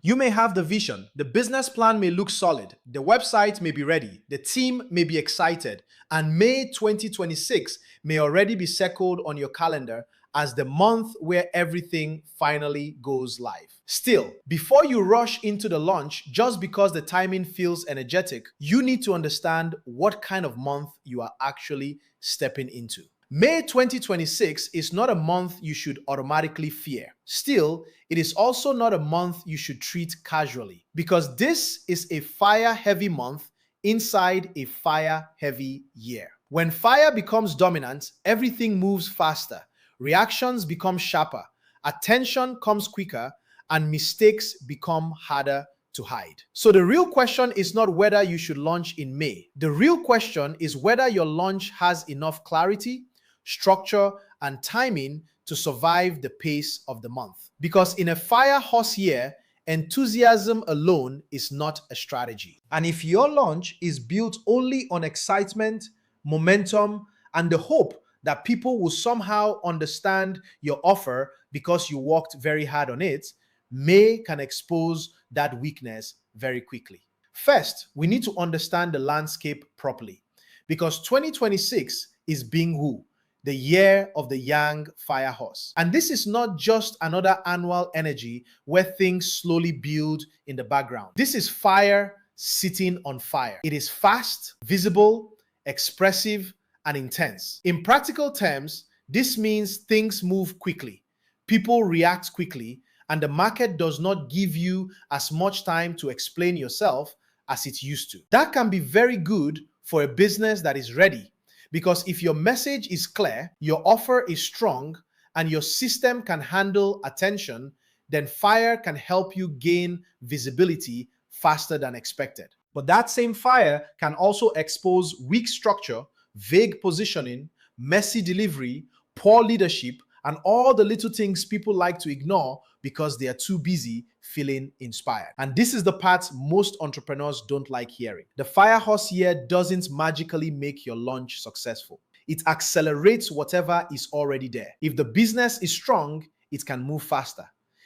You may have the vision, the business plan may look solid, the website may be ready, the team may be excited, and May 2026 may already be circled on your calendar as the month where everything finally goes live. Still, before you rush into the launch just because the timing feels energetic, you need to understand what kind of month you are actually stepping into. May 2026 is not a month you should automatically fear. Still, it is also not a month you should treat casually because this is a fire-heavy month inside a fire-heavy year. When fire becomes dominant, everything moves faster, reactions become sharper, attention comes quicker, and mistakes become harder to hide. So the real question is not whether you should launch in May. The real question is whether your launch has enough clarity, structure, and timing to survive the pace of the month. Because in a fire horse year, enthusiasm alone is not a strategy. And if your launch is built only on excitement, momentum, and the hope that people will somehow understand your offer because you worked very hard on it, May can expose that weakness very quickly. First, we need to understand the landscape properly because 2026 is Binghu, the year of the yang fire horse. And this is not just another annual energy where things slowly build in the background. This is fire sitting on fire. It is fast, visible, expressive, and intense. In practical terms, this means things move quickly, people react quickly, and the market does not give you as much time to explain yourself as it used to. That can be very good for a business that is ready, because if your message is clear, your offer is strong, and your system can handle attention, then fire can help you gain visibility faster than expected. But that same fire can also expose weak structure, vague positioning, messy delivery, poor leadership, and all the little things people like to ignore because they are too busy feeling inspired. And this is the part most entrepreneurs don't like hearing. The fire horse year doesn't magically make your launch successful. It accelerates whatever is already there. If the business is strong, it can move faster.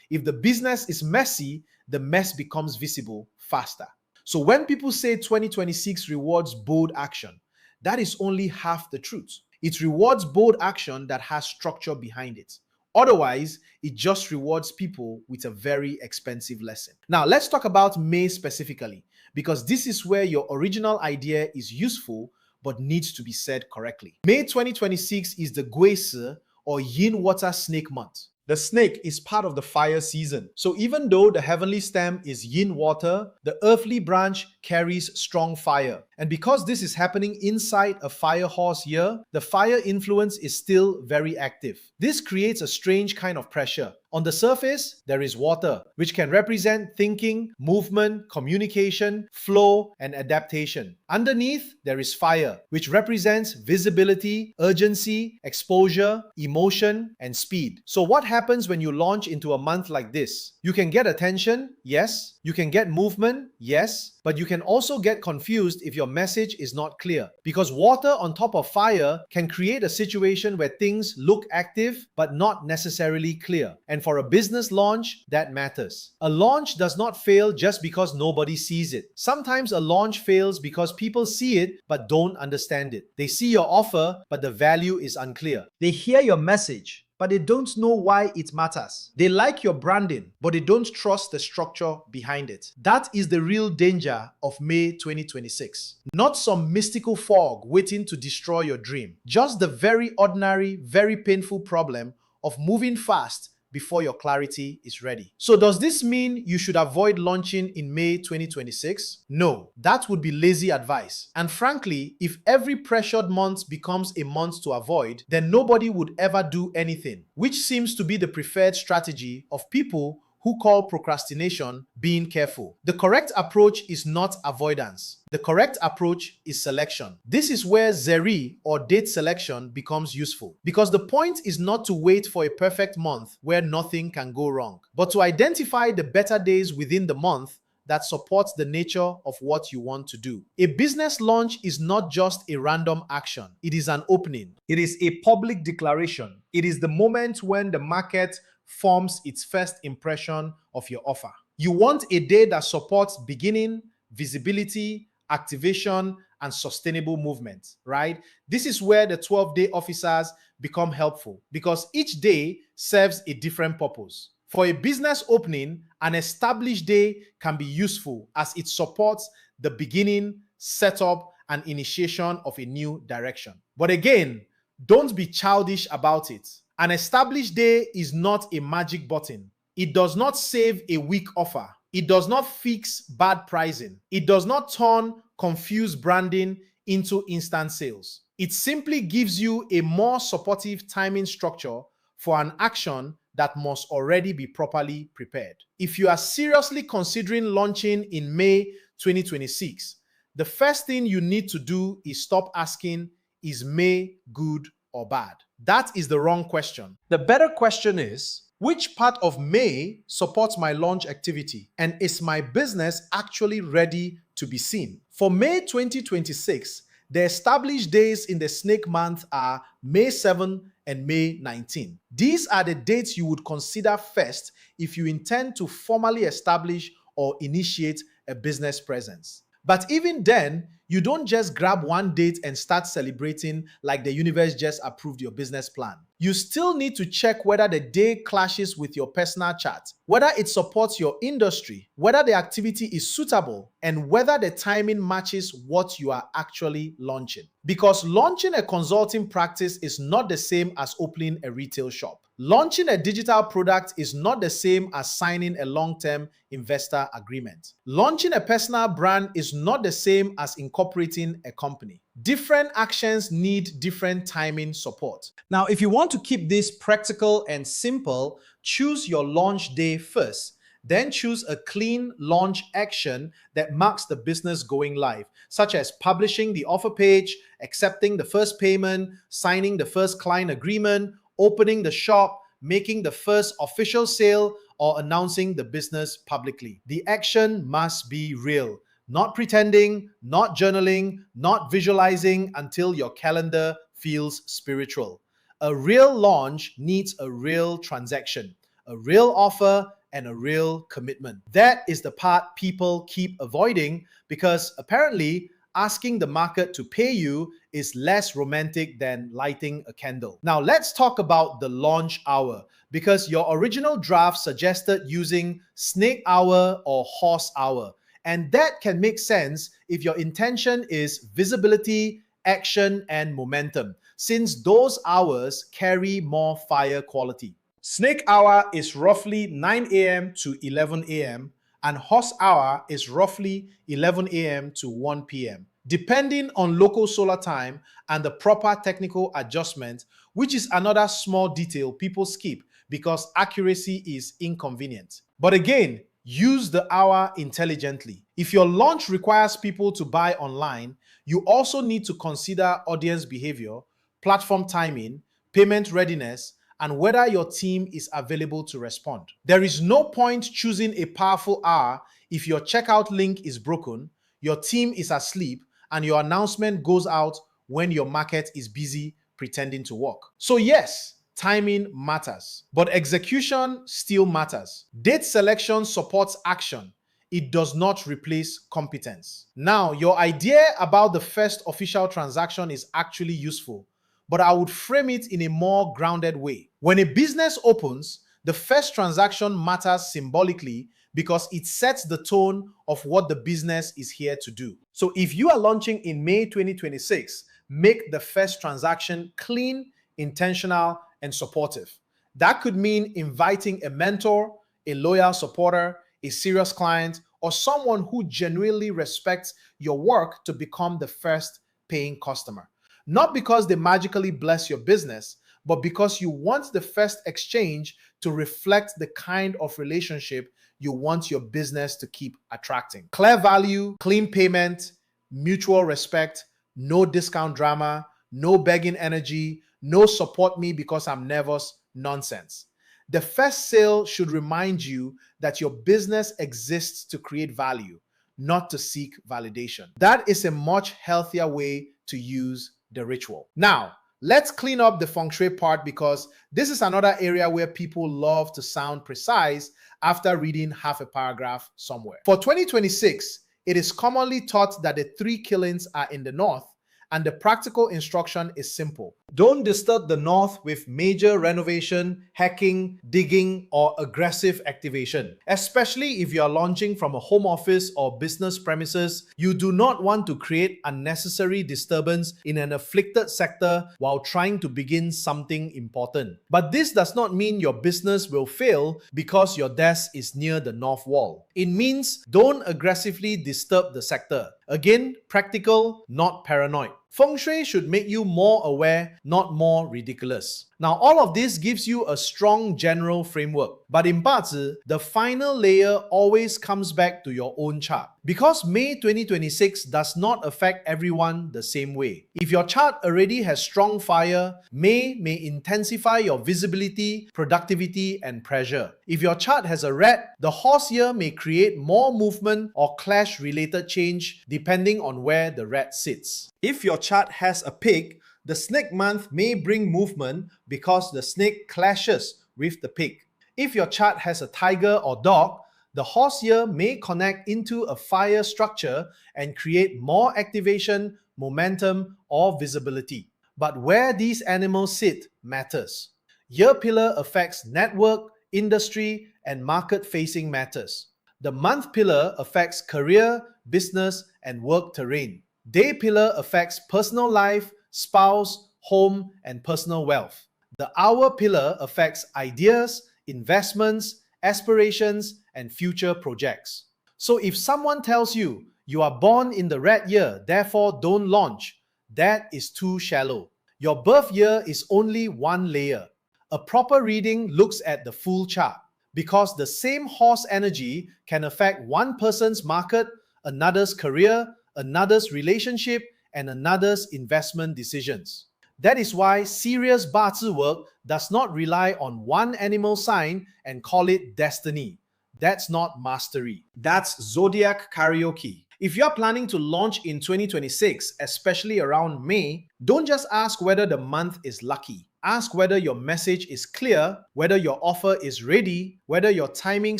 If the business is messy, the mess becomes visible faster. So when people say 2026 rewards bold action, that is only half the truth. It rewards bold action that has structure behind it. Otherwise, it just rewards people with a very expensive lesson. Now, let's talk about May specifically, because this is where your original idea is useful but needs to be said correctly. May 2026 is the Gwese or Yin Water Snake month. The snake is part of the fire season. So even though the heavenly stem is yin water, the earthly branch carries strong fire. And because this is happening inside a fire horse year, the fire influence is still very active. This creates a strange kind of pressure. On the surface, there is water, which can represent thinking, movement, communication, flow, and adaptation. Underneath, there is fire, which represents visibility, urgency, exposure, emotion, and speed. So what happens when you launch into a month like this? You can get attention, yes. You can get movement, yes. But you can also get confused if your message is not clear. Because water on top of fire can create a situation where things look active but not necessarily clear. And for a business launch, that matters. A launch does not fail just because nobody sees it. Sometimes a launch fails because people see it but don't understand it. They see your offer, but the value is unclear. They hear your message, but they don't know why it matters. They like your branding, but they don't trust the structure behind it. That is the real danger of May 2026. Not some mystical fog waiting to destroy your dream. Just the very ordinary, very painful problem of moving fast before your clarity is ready. So does this mean you should avoid launching in May 2026? No, that would be lazy advice. And frankly, if every pressured month becomes a month to avoid, then nobody would ever do anything, which seems to be the preferred strategy of people who call procrastination being careful. The correct approach is not avoidance. The correct approach is selection. This is where Zeri or date selection becomes useful, because the point is not to wait for a perfect month where nothing can go wrong, but to identify the better days within the month that supports the nature of what you want to do. A business launch is not just a random action. It is an opening. It is a public declaration. It is the moment when the market forms its first impression of your offer. You want a day that supports beginning, visibility, activation, and sustainable movement, right? This is where the 12-day officers become helpful because each day serves a different purpose. For a business opening, an established day can be useful as it supports the beginning, setup, and initiation of a new direction. But again, don't be childish about it. An established day is not a magic button. It does not save a weak offer. It does not fix bad pricing. It does not turn confused branding into instant sales. It simply gives you a more supportive timing structure for an action that must already be properly prepared. If you are seriously considering launching in May 2026, the first thing you need to do is stop asking, is May good or bad? That is the wrong question. The better question is, which part of May supports my launch activity? And is my business actually ready to be seen? For May 2026, the established days in the snake month are May 7 and May 19. These are the dates you would consider first if you intend to formally establish or initiate a business presence. But even then, you don't just grab one date and start celebrating like the universe just approved your business plan. You still need to check whether the day clashes with your personal chart, whether it supports your industry, whether the activity is suitable, and whether the timing matches what you are actually launching. Because launching a consulting practice is not the same as opening a retail shop. Launching a digital product is not the same as signing a long-term investor agreement. Launching a personal brand is not the same as incorporating a company. Different actions need different timing support. Now, if you want to keep this practical and simple, choose your launch day first. Then choose a clean launch action that marks the business going live, such as publishing the offer page, accepting the first payment, signing the first client agreement, opening the shop, making the first official sale, or announcing the business publicly. The action must be real. Not pretending, not journaling, not visualizing until your calendar feels spiritual. A real launch needs a real transaction, a real offer, and a real commitment. That is the part people keep avoiding because apparently asking the market to pay you is less romantic than lighting a candle. Now let's talk about the launch hour because your original draft suggested using snake hour or horse hour. And that can make sense if your intention is visibility, action, and momentum, since those hours carry more fire quality. Snake hour is roughly 9 a.m. to 11 a.m. and horse hour is roughly 11 a.m. to 1 p.m. Depending on local solar time and the proper technical adjustment, which is another small detail people skip because accuracy is inconvenient. But again, use the hour intelligently. If your launch requires people to buy online, you also need to consider audience behavior, platform timing, payment readiness, and whether your team is available to respond. There is no point choosing a powerful hour if your checkout link is broken, your team is asleep, and your announcement goes out when your market is busy pretending to work. So yes, timing matters, but execution still matters. Date selection supports action. It does not replace competence. Now, your idea about the first official transaction is actually useful, but I would frame it in a more grounded way. When a business opens, the first transaction matters symbolically because it sets the tone of what the business is here to do. So if you are launching in May 2026, make the first transaction clean, intentional, and supportive. That could mean inviting a mentor, a loyal supporter, a serious client, or someone who genuinely respects your work to become the first paying customer. Not because they magically bless your business, but because you want the first exchange to reflect the kind of relationship you want your business to keep attracting. Clear value, clean payment, mutual respect, no discount drama, no begging energy, no support me because I'm nervous nonsense. The first sale should remind you that your business exists to create value, not to seek validation. That is a much healthier way to use the ritual. Now, Let's clean up the feng shui part because this is another area where people love to sound precise after reading half a paragraph somewhere. For 2026, it is commonly taught that the three killings are in the north, and the practical instruction is simple. Don't disturb the north with major renovation, hacking, digging, or aggressive activation. Especially if you are launching from a home office or business premises, you do not want to create unnecessary disturbance in an afflicted sector while trying to begin something important. But this does not mean your business will fail because your desk is near the north wall. It means don't aggressively disturb the sector. Again, practical, not paranoid. Feng Shui should make you more aware, not more ridiculous. Now, all of this gives you a strong general framework, but in Bazi, the final layer always comes back to your own chart. Because May 2026 does not affect everyone the same way. If your chart already has strong fire, May intensify your visibility, productivity, and pressure. If your chart has a red, the horse year may create more movement or clash-related change depending on where the red sits. If your chart has a pig, the snake month may bring movement because the snake clashes with the pig. If your chart has a tiger or dog, the horse year may connect into a fire structure and create more activation, momentum, or visibility. But where these animals sit matters. Year pillar affects network, industry, and market-facing matters. The month pillar affects career, business, and work terrain. Day pillar affects personal life, spouse, home, and personal wealth. The hour pillar affects ideas, investments, aspirations, and future projects. So if someone tells you you are born in the red year, therefore don't launch, that is too shallow. Your birth year is only one layer. A proper reading looks at the full chart because the same horse energy can affect one person's market, another's career, another's relationship, and another's investment decisions. That is why serious Bazi work does not rely on one animal sign and call it destiny. That's not mastery. That's zodiac karaoke. If you're planning to launch in 2026, especially around May, don't just ask whether the month is lucky. Ask whether your message is clear, whether your offer is ready, whether your timing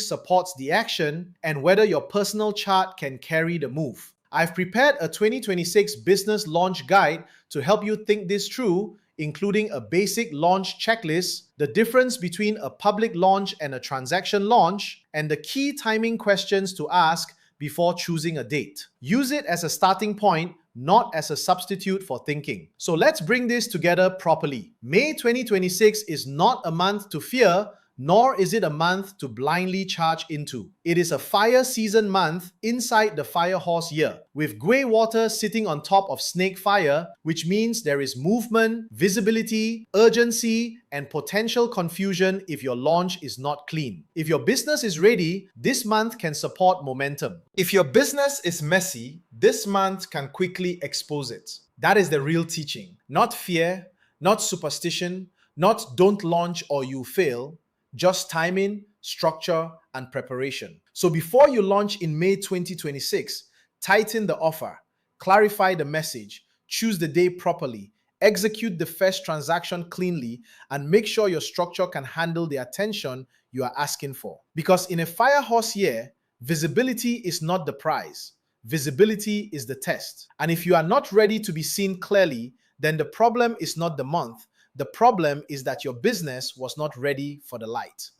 supports the action, and whether your personal chart can carry the move. I've prepared a 2026 business launch guide to help you think this through, including a basic launch checklist, the difference between a public launch and a transaction launch, and the key timing questions to ask before choosing a date. Use it as a starting point, not as a substitute for thinking. So let's bring this together properly. May 2026 is not a month to fear, nor is it a month to blindly charge into. It is a fire season month inside the fire horse year, with grey water sitting on top of snake fire, which means there is movement, visibility, urgency, and potential confusion if your launch is not clean. If your business is ready, this month can support momentum. If your business is messy, this month can quickly expose it. That is the real teaching. Not fear, not superstition, not don't launch or you fail, just timing, structure, and preparation. So before you launch in May 2026, tighten the offer, clarify the message, choose the day properly, execute the first transaction cleanly, and make sure your structure can handle the attention you are asking for. Because in a fire horse year, visibility is not the prize. Visibility is the test. And if you are not ready to be seen clearly, then the problem is not the month. The problem is that your business was not ready for the light.